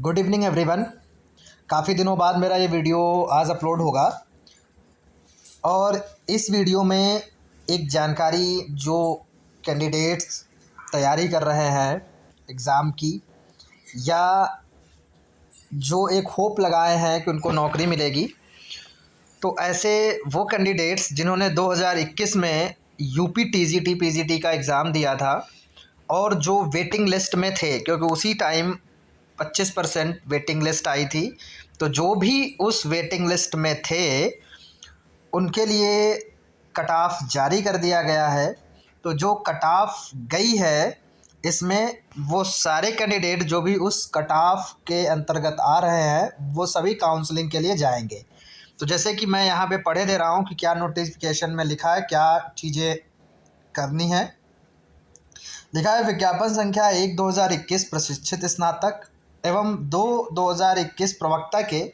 Good evening everyone. काफ़ी दिनों बाद मेरा ये वीडियो आज अपलोड होगा और इस वीडियो में एक जानकारी जो कैंडिडेट्स तैयारी कर रहे हैं एग्ज़ाम की या जो एक होप लगाए हैं कि उनको नौकरी मिलेगी, तो ऐसे वो कैंडिडेट्स जिन्होंने 2021 में यूपी टीजीटी पीजीटी का एग्ज़ाम दिया था और जो वेटिंग लिस्ट में थे, क्योंकि उसी टाइम 25% वेटिंग लिस्ट आई थी, तो जो भी उस वेटिंग लिस्ट में थे उनके लिए कट ऑफ जारी कर दिया गया है। तो जो कट ऑफ गई है इसमें वो सारे कैंडिडेट जो भी उस कट ऑफ के अंतर्गत आ रहे हैं वो सभी काउंसलिंग के लिए जाएंगे। तो जैसे कि मैं यहाँ पे पढ़े दे रहा हूँ कि क्या नोटिफिकेशन में लिखा है, क्या चीज़ें करनी है। लिखा है विज्ञापन संख्या 1/2021 प्रशिक्षित स्नातक एवं 2/2021 प्रवक्ता के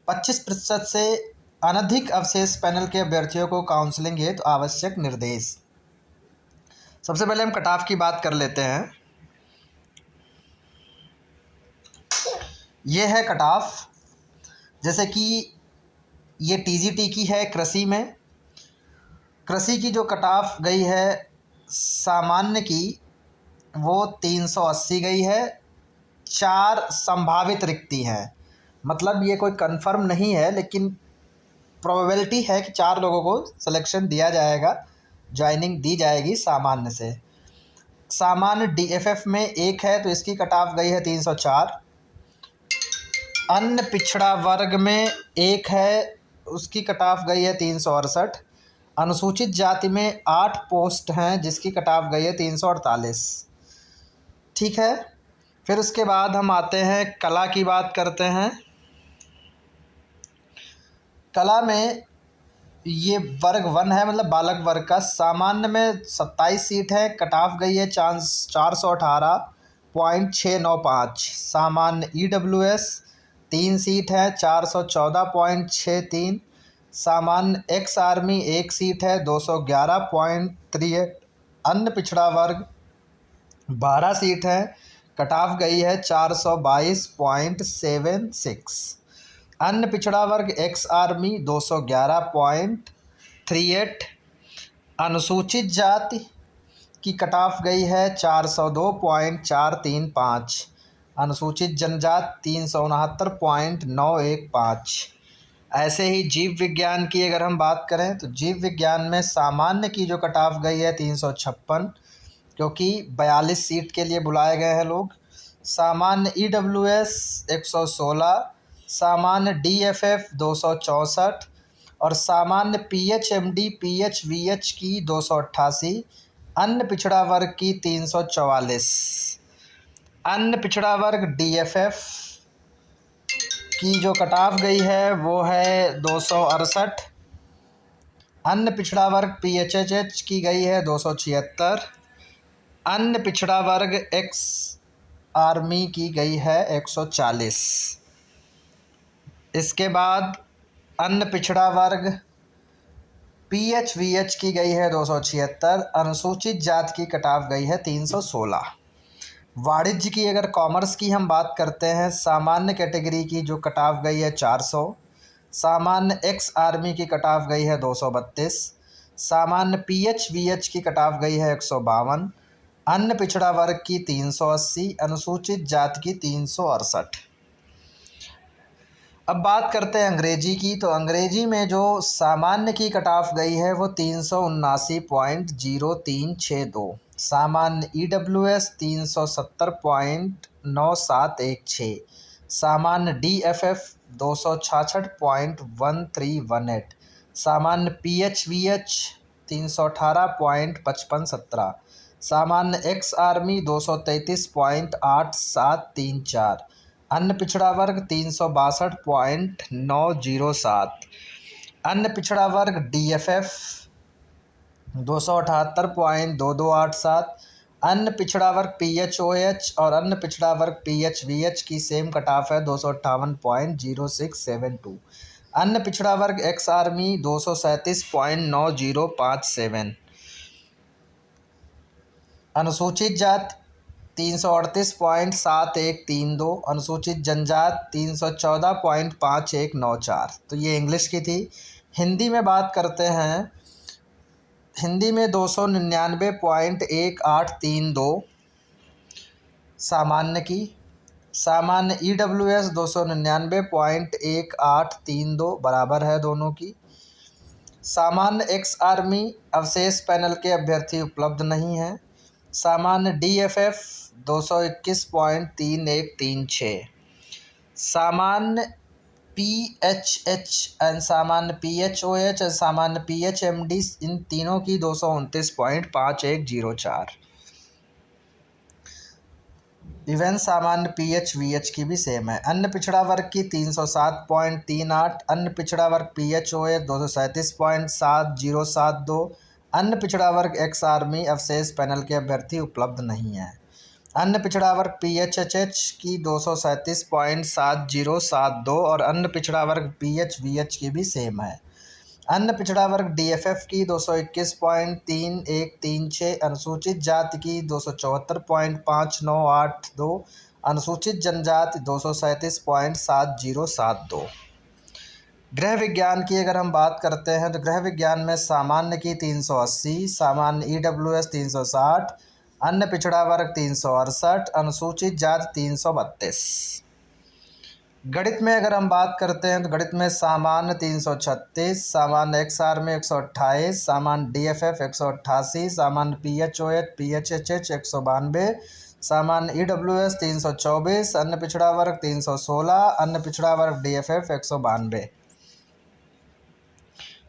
25% से अनधिक अवशेष पैनल के अभ्यर्थियों को काउंसलिंग हेतु तो आवश्यक निर्देश। सबसे पहले हम कट ऑफ की बात कर लेते हैं। ये है कट ऑफ, जैसे कि ये टीजीटी की है कृषि में। कृषि की जो कट ऑफ गई है सामान्य की वो 380 गई है। 4 संभावित रिक्ति हैं, मतलब ये कोई कंफर्म नहीं है लेकिन प्रोबेबिलिटी है कि 4 लोगों को सिलेक्शन दिया जाएगा, ज्वाइनिंग दी जाएगी सामान्य से। सामान्य डीएफएफ में एक है तो इसकी कट ऑफ गई है 304। अन्य पिछड़ा वर्ग में एक है, उसकी कट ऑफ गई है 368। अनुसूचित जाति में 8 पोस्ट हैं जिसकी कट ऑफ गई है 348। ठीक है, फिर उसके बाद हम आते हैं कला की बात करते हैं। कला में ये वर्ग 1 है, मतलब बालक वर्ग का। सामान्य में 27 सीट है, कट ऑफ गई है 418.695। सामान्य ईडब्ल्यूएस 3 सीट है, 414.63। सामान्य एक्स आर्मी 1 सीट है, 211.38। अन्य पिछड़ा वर्ग 12 सीट है, कट ऑफ गई है 422.76। अन्य पिछड़ा वर्ग एक्स आर्मी 211.38। अनुसूचित जाति की कट ऑफ गई है 402.435। अनुसूचित जनजाति 369.915। ऐसे ही जीव विज्ञान की अगर हम बात करें तो जीव विज्ञान में सामान्य की जो कट ऑफ गई है 356, क्योंकि 42 सीट के लिए बुलाए गए हैं लोग। सामान्य ईडब्ल्यूएस 116, सामान्य डीएफएफ 264 और सामान्य पीएचएमडी पीएचवीएच की 288। अन्य पिछड़ा वर्ग की 344। अन्य पिछड़ा वर्ग डीएफएफ की जो कट ऑफ गई है वो है 268। अन्य पिछड़ा वर्ग पीएचएचएच की गई है 276। अन्य पिछड़ा वर्ग एक्स आर्मी की गई है 140। इसके बाद अन्य पिछड़ा वर्ग पीएचवीएच की गई है 276। अनुसूचित जाति की कट ऑफ गई है 316। वाणिज्य की अगर कॉमर्स की हम बात करते हैं, सामान्य कैटेगरी की जो कट ऑफ गई है 400। सामान्य एक्स आर्मी की कट ऑफ गई है 232। सामान्य पीएचवीएच की कट ऑफ गई है 152। अन्य पिछड़ा वर्ग की 380। अनुसूचित जाति की 368। अब बात करते हैं अंग्रेजी की, तो अंग्रेजी में जो सामान्य की कट ऑफ गई है वो 379.0362। सामान्य ईडब्ल्यूएस 370.9716। सामान्य डीएफएफ 266.1318। सामान्य पीएचवीएच 318.5517। सामान्य एक्स आर्मी 233.8734। अन्य पिछड़ा वर्ग 362.907। अन्य पिछड़ा वर्ग डीएफएफ 278.2287। अन्य पिछड़ा वर्ग पीएचओएच और अन्य पिछड़ा वर्ग पीएचवीएच की सेम कट ऑफ है 258.0672। अन्य पिछड़ा वर्ग एक्स आर्मी 237.9057। अनुसूचित जाति 338.7132, अनुसूचित जनजाति 314.5194। तो ये इंग्लिश की थी। हिंदी में बात करते हैं। हिंदी में 299.1832 सामान्य की। सामान्य EWS 299.1832 बराबर है दोनों की। सामान्य एक्स आर्मी अवशेष पैनल के अभ्यर्थी उपलब्ध नहीं हैं। सामान्य DFF 221.3136। सामान्य PHH एंड सामान्य PHOH और सामान्य PHMD इन तीनों की 229.5104। इवन सामान्य PHVH की भी सेम है। अन्य पिछड़ा वर्ग की 307.38। अन्य पिछड़ा वर्ग PHOH 237.7072। अन्य पिछड़ा वर्ग एक्स आर्मी अवशेष पैनल के अभ्यर्थी उपलब्ध नहीं है। अन्य पिछड़ा वर्ग PHHH की 237.7072 और अन्य पिछड़ा वर्ग PHVH की भी सेम है। अन्य पिछड़ा वर्ग DFF की 221.3136। अनुसूचित जाति की 274.5982। अनुसूचित जनजाति 237.7072। गृह विज्ञान की अगर हम बात करते हैं तो गृह विज्ञान में सामान्य की 380। सामान्य EWS 360। अन्य पिछड़ा वर्ग 368। अनुसूचित जाति 332। गणित में अगर हम बात करते हैं तो गणित में सामान्य 336। सामान्य एक्स आर्मी 128। सामान्य DFF 188। सामान्य PHOH PHHH 192। सामान्य EWS 324। अन्य पिछड़ा वर्ग 316। अन्य पिछड़ा वर्ग DFF 192।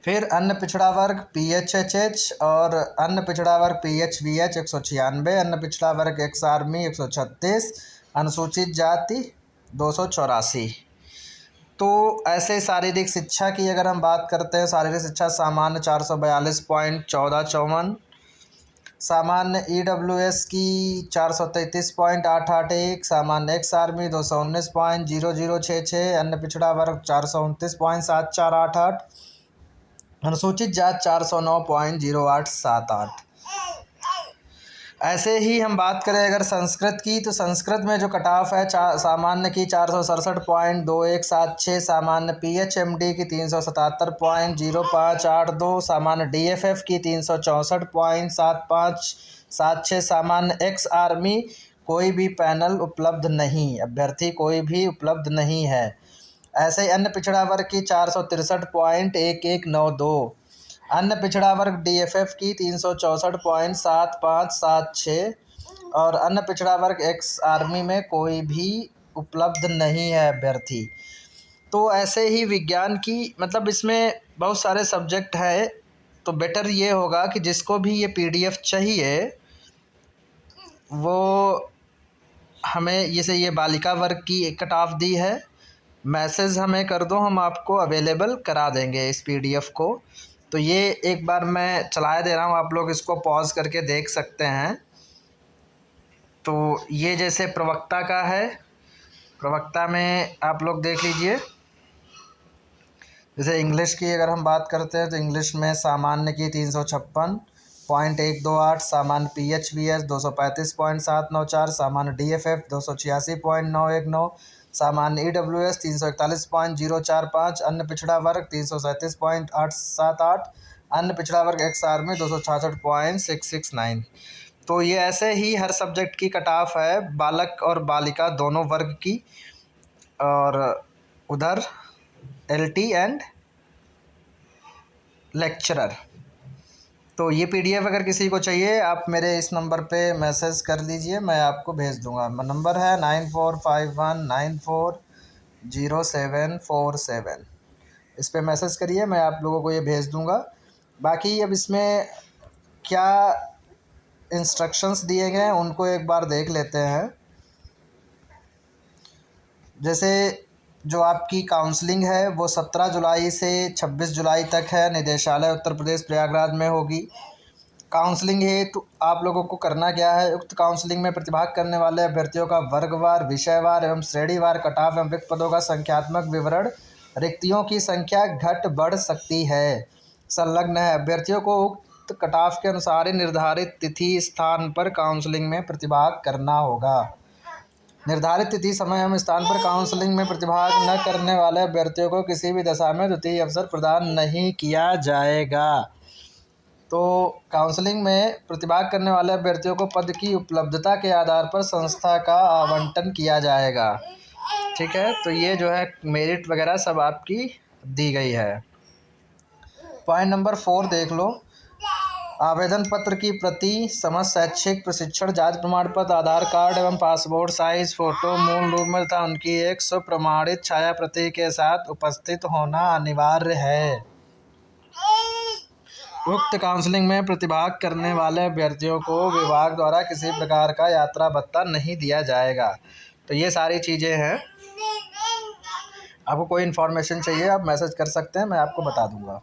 फिर अन्य पिछड़ा वर्ग PHHH और अन्य पिछड़ा वर्ग PHVH 196। अन्य पिछड़ा वर्ग एक्स आर्मी 136। अनुसूचित जाति 284। तो ऐसे शारीरिक शिक्षा की अगर हम बात करते हैं, शारीरिक शिक्षा सामान्य 442.1454। सामान्य EWS की 433.881। सामान्य एक्स आर्मी 219.0066। अन्य पिछड़ा वर्ग 429.7488। अनुसूचित जाति 409.0878। ऐसे ही हम बात करें अगर संस्कृत की तो संस्कृत में जो कट ऑफ है सामान्य की 467.2176। सामान्य PHMD की 377.0582। सामान्य DFF की 364.7576। सामान्य एक्स आर्मी कोई भी पैनल उपलब्ध नहीं, अभ्यर्थी कोई भी उपलब्ध नहीं है। ऐसे ही अन्य पिछड़ा वर्ग की 463.1192। अन्य पिछड़ा वर्ग DFF की 364.7576 और अन्य पिछड़ा वर्ग एक्स आर्मी में कोई भी उपलब्ध नहीं है अभ्यर्थी। तो ऐसे ही विज्ञान की मतलब इसमें बहुत सारे सब्जेक्ट है, तो बेटर ये होगा कि जिसको भी ये PDF चाहिए वो हमें जैसे ये बालिका वर्ग की कट ऑफ दी है, मैसेज हमें कर दो, हम आपको अवेलेबल करा देंगे इस PDF को। तो ये एक बार मैं चला दे रहा हूँ, आप लोग इसको पॉज करके देख सकते हैं। तो ये जैसे प्रवक्ता का है, प्रवक्ता में आप लोग देख लीजिए। जैसे इंग्लिश की अगर हम बात करते हैं तो इंग्लिश में सामान्य की 356.128। सामान्य PHVS 235.794। सामान्य DFF 286.919। सामान्य EWS 341.045। अन्य पिछड़ा वर्ग 337.878। अन्य पिछड़ा वर्ग एक्स आर्मी 266.669। तो ये ऐसे ही हर सब्जेक्ट की कट ऑफ है, बालक और बालिका दोनों वर्ग की, और उधर LT एंड लेक्चरर। तो ये PDF अगर किसी को चाहिए आप मेरे इस नंबर पे मैसेज कर लीजिए, मैं आपको भेज दूंगा। नंबर है 9451940747। इस पे मैसेज करिए, मैं आप लोगों को ये भेज दूंगा। बाकी अब इसमें क्या इंस्ट्रक्शंस दिए गए हैं उनको एक बार देख लेते हैं। जैसे जो आपकी काउंसलिंग है वो 17 जुलाई से 26 जुलाई तक है, निदेशालय उत्तर प्रदेश प्रयागराज में होगी। काउंसलिंग हेतु आप लोगों को करना क्या है, उक्त काउंसलिंग में प्रतिभाग करने वाले अभ्यर्थियों का वर्गवार, विषयवार एवं श्रेणीवार कटाव एवं रिक्त पदों का संख्यात्मक विवरण, रिक्तियों की संख्या घट बढ़ सकती है, संलग्न है। अभ्यर्थियों को उक्त कटऑफ के अनुसार ही निर्धारित तिथि स्थान पर काउंसलिंग में प्रतिभाग करना होगा। निर्धारित तिथि, समय एवं स्थान पर काउंसलिंग में प्रतिभाग न करने वाले अभ्यर्थियों को किसी भी दशा में द्वितीय अवसर प्रदान नहीं किया जाएगा। तो काउंसलिंग में प्रतिभाग करने वाले अभ्यर्थियों को पद की उपलब्धता के आधार पर संस्था का आवंटन किया जाएगा। ठीक है, तो ये जो है मेरिट वगैरह सब आपकी दी गई है। पॉइंट नंबर 4 देख लो। आवेदन पत्र की प्रति, समस्त शैक्षिक प्रशिक्षण जाति प्रमाण पत्र, आधार कार्ड एवं पासपोर्ट साइज फ़ोटो मूल रूप में तथा उनकी एक स्वप्रमाणित छाया प्रति के साथ उपस्थित होना अनिवार्य है। उक्त काउंसलिंग में प्रतिभाग करने वाले अभ्यर्थियों को विभाग द्वारा किसी प्रकार का यात्रा भत्ता नहीं दिया जाएगा। तो ये सारी चीज़ें हैं। आपको कोई इन्फॉर्मेशन चाहिए आप मैसेज कर सकते हैं, मैं आपको बता दूंगा।